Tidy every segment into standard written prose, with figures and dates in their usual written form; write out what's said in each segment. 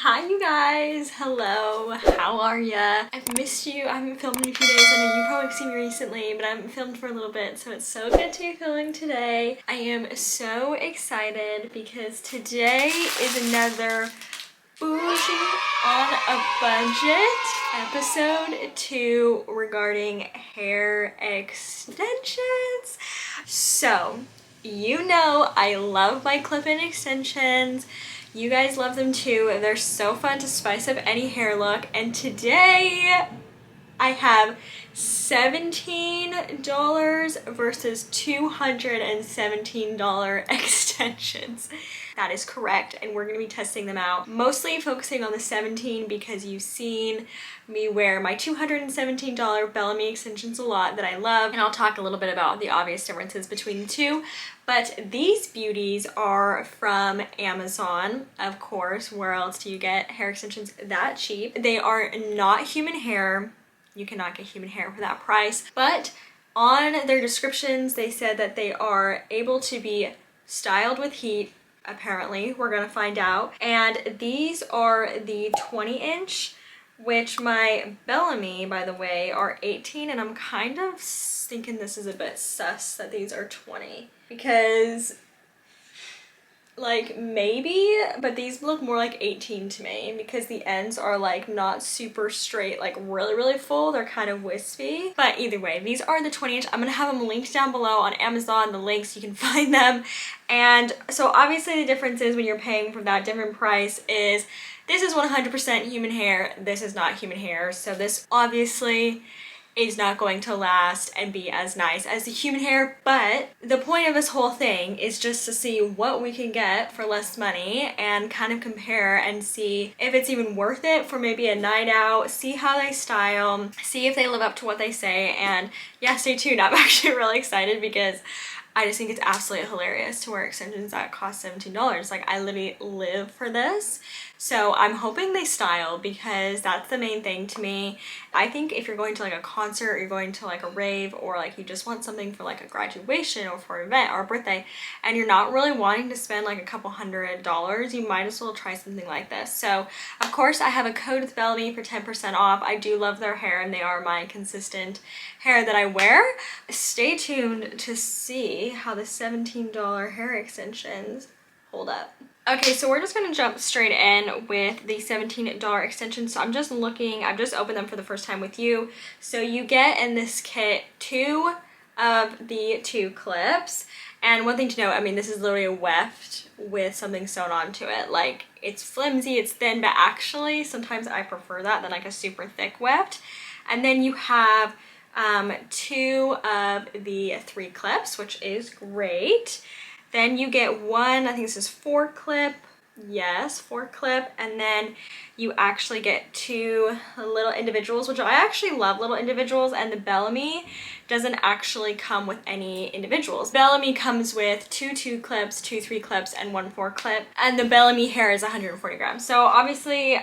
Hi you guys, hello, how are ya? I've missed you. I haven't filmed in a few days. I know you probably seen me recently, but I haven't filmed for a little bit, so it's so good to be filming today. I am so excited because today is another Bougie on a Budget episode 2 regarding hair extensions. So, you know I love my clip-in extensions. You guys love them too. They're so fun to spice up any hair look. And today I have $17 versus $217 extensions. That is correct, and we're gonna be testing them out. Mostly focusing on the 17 because you've seen me wear my $217 Bellamy extensions a lot that I love, and I'll talk a little bit about the obvious differences between the two. But these beauties are from Amazon, of course. Where else do you get hair extensions that cheap? They are not human hair. You cannot get human hair for that price, but on their descriptions they said that they are able to be styled with heat. Apparently, we're gonna find out. And these are the 20-inch, which my Bellamy, by the way, are 18, and I'm kind of thinking this is a bit sus that these are 20 because like maybe, but these look more like 18 to me because the ends are like not super straight, like really full. They're kind of wispy. But either way, these are the 20-inch. I'm gonna have them linked down below on Amazon, the links, you can find them. And so obviously the difference is when you're paying for that different price is this is 100% human hair, this is not human hair. So this obviously is not going to last and be as nice as the human hair, but the point of this whole thing is just to see what we can get for less money and kind of compare and see if it's even worth it for maybe a night out, see how they style, see if they live up to what they say. And yeah, stay tuned. I'm actually really excited because I just think it's absolutely hilarious to wear extensions that cost $17. Like, I literally live for this. So I'm hoping they style because that's the main thing to me. I think if you're going to like a concert, or you're going to like a rave, or like you just want something for like a graduation or for an event or a birthday, and you're not really wanting to spend like a couple $100, you might as well try something like this. So of course I have a code with Bellamy for 10% off. I do love their hair and they are my consistent hair that I wear. Stay tuned to see how the $17 hair extensions hold up. Okay, so we're just gonna jump straight in with the $17 extensions. So I'm just looking, I've just opened them for the first time with you. So you get in this kit 2 of the 2 clips. And one thing to note, I mean, this is literally a weft with something sewn onto it. Like, it's flimsy, it's thin, but actually sometimes I prefer that than like a super thick weft. And then you have 2 of the 3 clips, which is great. Then you get one, I think this is 4 clip, yes, 4 clip, and then you actually get 2 little individuals, which I actually love little individuals, and the Bellamy doesn't actually come with any individuals. Bellamy comes with 2 2 clips, 2 3 clips, and 1 4 clip, and the Bellamy hair is 140 grams. So obviously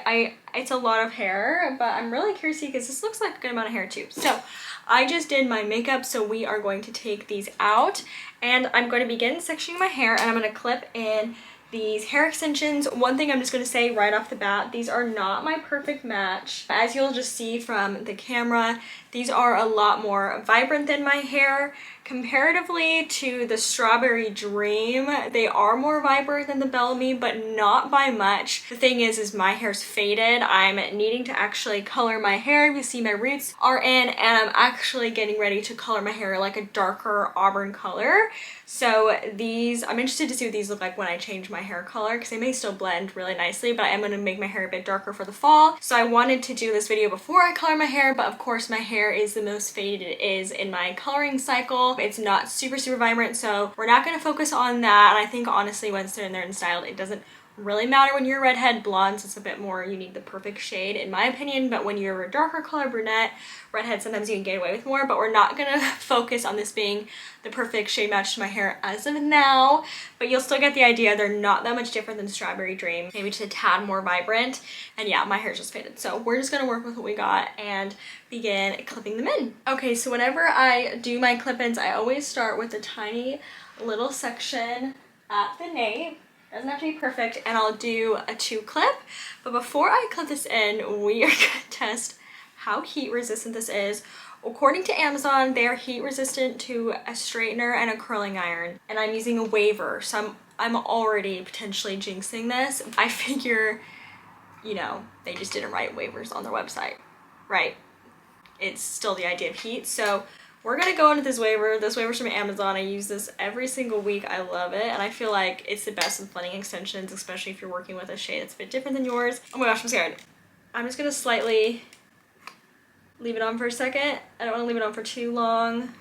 it's a lot of hair, but I'm really curious because this looks like a good amount of hair too. So I just did my makeup, so we are going to take these out and I'm going to begin sectioning my hair, and I'm going to clip in these hair extensions. One thing I'm just going to say right off the bat, these are not my perfect match. As you'll just see from the camera, these are a lot more vibrant than my hair. Comparatively to the Strawberry Dream, they are more vibrant than the Bellamy, but not by much. The thing is my hair's faded. I'm needing to actually color my hair. You see my roots are in, and I'm actually getting ready to color my hair like a darker auburn color. So these, I'm interested to see what these look like when I change my hair color because they may still blend really nicely, but I am going to make my hair a bit darker for the fall. So I wanted to do this video before I color my hair, but of course my hair is the most faded it is in my coloring cycle. It's not super vibrant, so we're not going to focus on that. And I think honestly once they're in there and styled, it doesn't really matter. When you're a redhead, blondes, it's a bit more, you need the perfect shade in my opinion, but when you're a darker color, brunette, redhead, sometimes you can get away with more. But we're not gonna focus on this being the perfect shade match to my hair as of now, but you'll still get the idea. They're not that much different than Strawberry Dream, maybe just a tad more vibrant. And yeah, my hair's just faded, so we're just gonna work with what we got and begin clipping them in. Okay, so whenever I do my clip-ins, I always start with a tiny little section at the nape. Doesn't have to be perfect, and I'll do a 2 clip. But before I clip this in, we are gonna test how heat resistant this is. According to Amazon, they are heat resistant to a straightener and a curling iron, and I'm using a waver, so I'm already potentially jinxing this. I figure, you know, they just didn't write waivers on their website, right? It's still the idea of heat. So we're gonna go into this waver. This waver's from Amazon. I use this every single week. I love it, and I feel like it's the best with blending extensions, especially if you're working with a shade that's a bit different than yours. Oh my gosh, I'm scared. I'm just gonna slightly leave it on for a second. I don't want to leave it on for too long.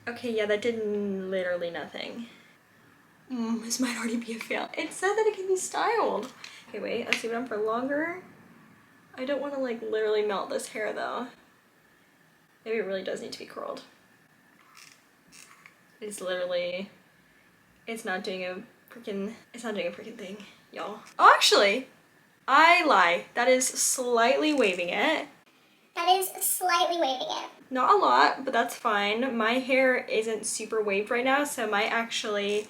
Okay, yeah, that did literally nothing. This might already be a fail. It said that it can be styled. Okay, wait, let's leave it on for longer. I don't want to like literally melt this hair though. Maybe it really does need to be curled. It's literally, it's not doing a freaking thing, y'all. Oh, actually, I lie. That is slightly waving it. Not a lot, but that's fine. My hair isn't super waved right now, so it might actually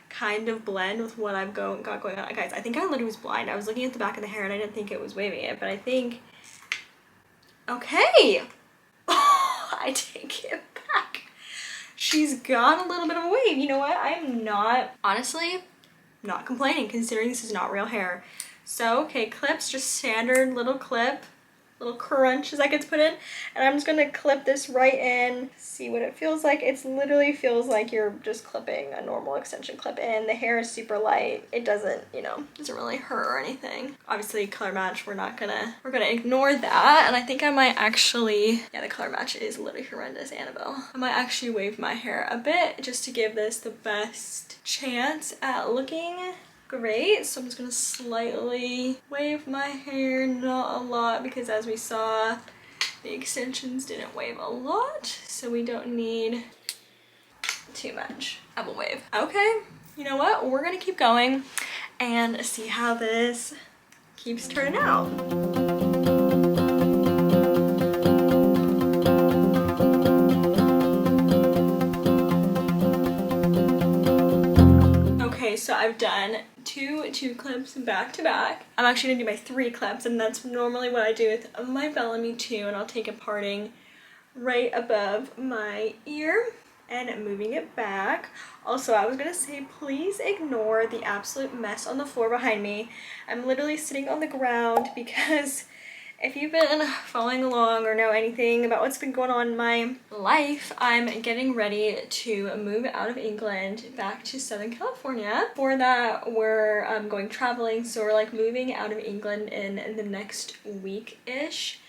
kind of blend with what I've got going on. Guys, I think I literally was blind. I was looking at the back of the hair and I didn't think it was waving it, but I think, okay. I take it back. She's got a little bit of a wave. You know what? I'm not, honestly, not complaining considering this is not real hair. So, okay, clips, just standard little clip, little crunch as that gets put in. And I'm just gonna clip this right in, see what it feels like. It literally feels like you're just clipping a normal extension clip in. The hair is super light. It doesn't, you know, doesn't really hurt or anything. Obviously color match, we're gonna ignore that. And I think I might actually, yeah, the color match is literally horrendous, Annabelle. I might actually wave my hair a bit just to give this the best chance at looking great. So I'm just gonna slightly wave my hair, not a lot, because as we saw, the extensions didn't wave a lot, so we don't need too much of a wave. Okay, you know what? We're gonna keep going and see how this keeps turning out. Okay, so I've done two clips back to back. I'm actually gonna do my 3 clips, and that's normally what I do with my Bellamy too, and I'll take a parting right above my ear and moving it back. Also, I was gonna say, please ignore the absolute mess on the floor behind me. I'm literally sitting on the ground because if you've been following along or know anything about what's been going on in my life, I'm getting ready to move out of England back to Southern California. For that, we're going traveling, so we're like moving out of England in the next week-ish,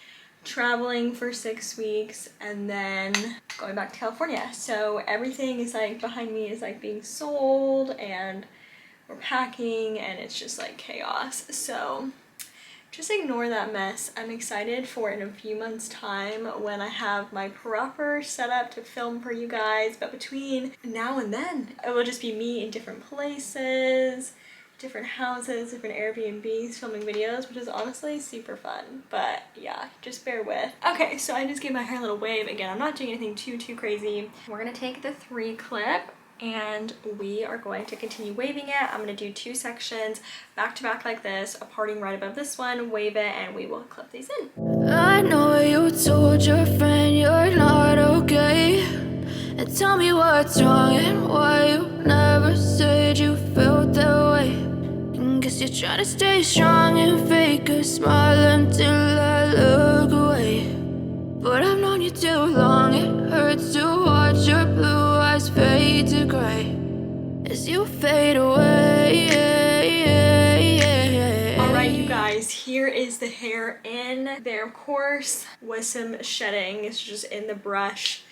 traveling for 6 weeks, and then going back to California. So everything is like behind me is like being sold, and we're packing, and it's just like chaos. So just ignore that mess. I'm excited for in a few months' time when I have my proper setup to film for you guys, but between now and then, it will just be me in different places, different houses, different Airbnbs, filming videos, which is honestly super fun. But yeah, just bear with. Okay, so I just gave my hair a little wave. Again, I'm not doing anything too crazy. We're gonna take the 3 clip and we are going to continue waving it. I'm gonna do 2 sections back to back like this, a parting right above this one, wave it, and we will clip these in. I know you told your friend you're not okay, and tell me what's wrong and why you never said you felt that way. And guess you're trying to stay strong and fake a smile until I look away. But I've known you too long, it hurts to watch your blue eyes fade to gray as you fade away. Alright, you guys, here is the hair in. There, of course, was some shedding. It's just in the brush,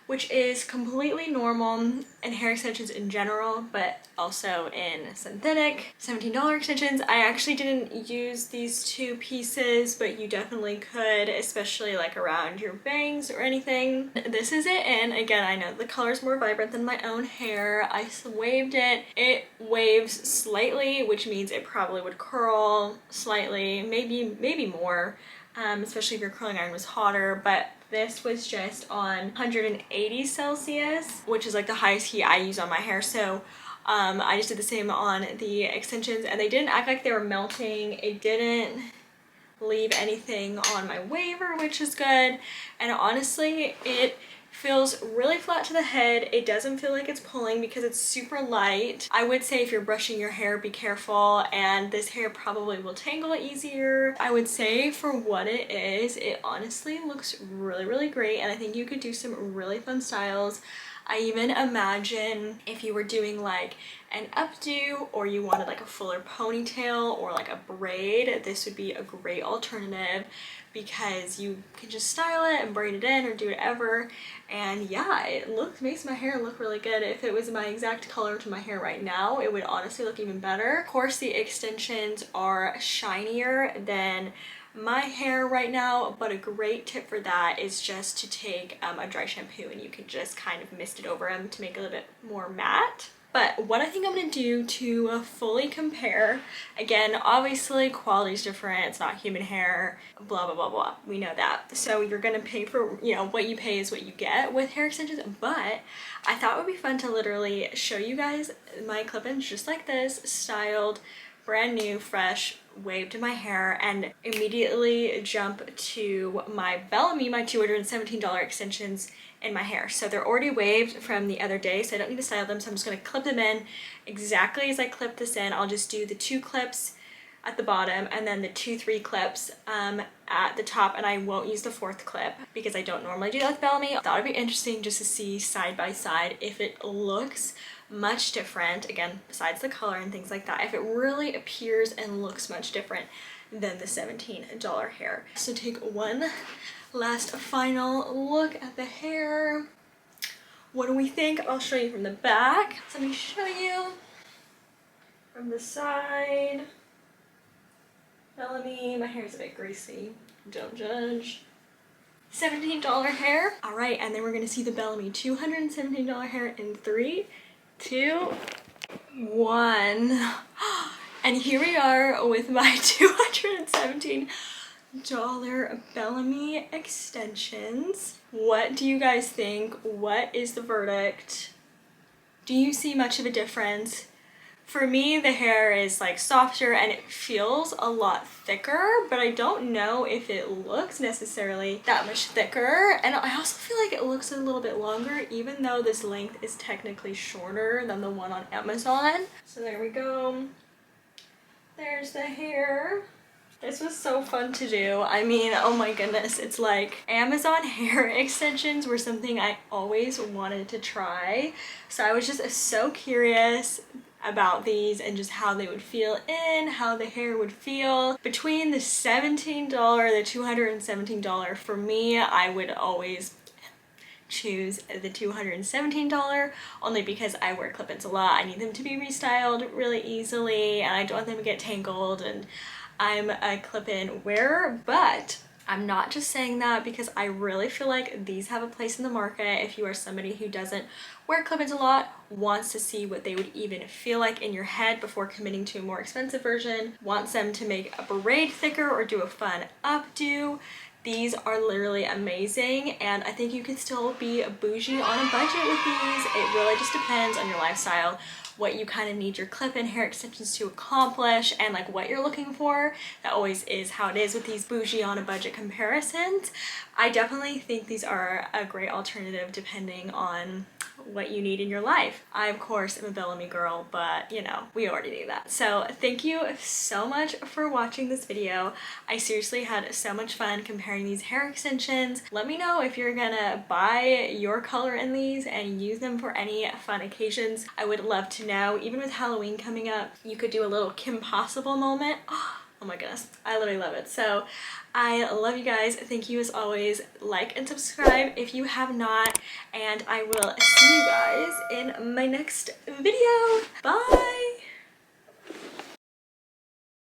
which is completely normal in hair extensions in general, but also in synthetic $17 extensions. I actually didn't use these 2 pieces, but you definitely could, especially like around your bangs or anything. This is it, and again, I know the color's more vibrant than my own hair. I waved it. It waves slightly, which means it probably would curl slightly, maybe more, especially if your curling iron was hotter, but this was just on 180 Celsius, which is like the highest heat I use on my hair. So I just did the same on the extensions, and they didn't act like they were melting. It didn't leave anything on my waver, which is good. And honestly, it feels really flat to the head. It doesn't feel like it's pulling because it's super light. I would say if you're brushing your hair, be careful, and this hair probably will tangle easier. I would say for what it is, it honestly looks really, really great, and I think you could do some really fun styles. I even imagine if you were doing like an updo, or you wanted like a fuller ponytail or like a braid, this would be a great alternative because you can just style it and braid it in or do whatever. And yeah, it makes my hair look really good. If it was my exact color to my hair right now, it would honestly look even better. Of course, the extensions are shinier than my hair right now, but a great tip for that is just to take a dry shampoo and you can just kind of mist it over them to make it a little bit more matte. But what I think I'm going to do to fully compare, again, obviously quality is different, it's not human hair, blah, blah, blah, blah. We know that. So you're going to pay for, you know, what you pay is what you get with hair extensions. But I thought it would be fun to literally show you guys my clip-ins just like this, styled, brand new, fresh, waved in my hair, and immediately jump to my Bellamy, my $217 extensions in my hair. So they're already waved from the other day, so I don't need to style them, so I'm just going to clip them in exactly as I clipped this in. I'll just do the 2 clips at the bottom and then the 2-3 clips at the top, and I won't use the 4th clip because I don't normally do that with Bellamy. I thought it'd be interesting just to see side by side if it looks much different, again, besides the color and things like that, if it really appears and looks much different than the $17 hair. So take one last final look at the hair. What do we think? I'll show you from the back. So let me show you from the side. Bellamy, my hair's a bit greasy, don't judge. $17 hair. All right, and then we're gonna see the Bellamy $217 hair in 3, 2, 1. And here we are with my $217 Bellamy extensions. What do you guys think? What is the verdict? Do you see much of a difference? For me, the hair is like softer and it feels a lot thicker, but I don't know if it looks necessarily that much thicker. And I also feel like it looks a little bit longer, even though this length is technically shorter than the one on Amazon. So there we go. There's the hair. This was so fun to do. I mean, oh my goodness, it's like Amazon hair extensions were something I always wanted to try. So I was just so curious about these and just how they would feel in, how the hair would feel. Between the $17, the $217, for me, I would always choose the $217 only because I wear clip-ins a lot. I need them to be restyled really easily and I don't want them to get tangled, and I'm a clip-in wearer. But I'm not just saying that because I really feel like these have a place in the market if you are somebody who doesn't wear clip-ins a lot, wants to see what they would even feel like in your head before committing to a more expensive version, wants them to make a braid thicker or do a fun updo. These are literally amazing, and I think you can still be bougie on a budget with these. It really just depends on your lifestyle, what you kind of need your clip-in hair extensions to accomplish, and like what you're looking for. That always is how it is with these bougie on a budget comparisons. I definitely think these are a great alternative depending on what you need in your life. I of course am a Bellamy girl, but you know, we already knew that. So thank you so much for watching this video. I seriously had so much fun comparing these hair extensions. Let me know if you're gonna buy your color in these and use them for any fun occasions. I would love to know. Even with Halloween coming up, you could do a little Kim Possible moment. Oh my goodness, I literally love it. So I love you guys. Thank you as always. Like and subscribe if you have not, and I will see you guys in my next video. Bye!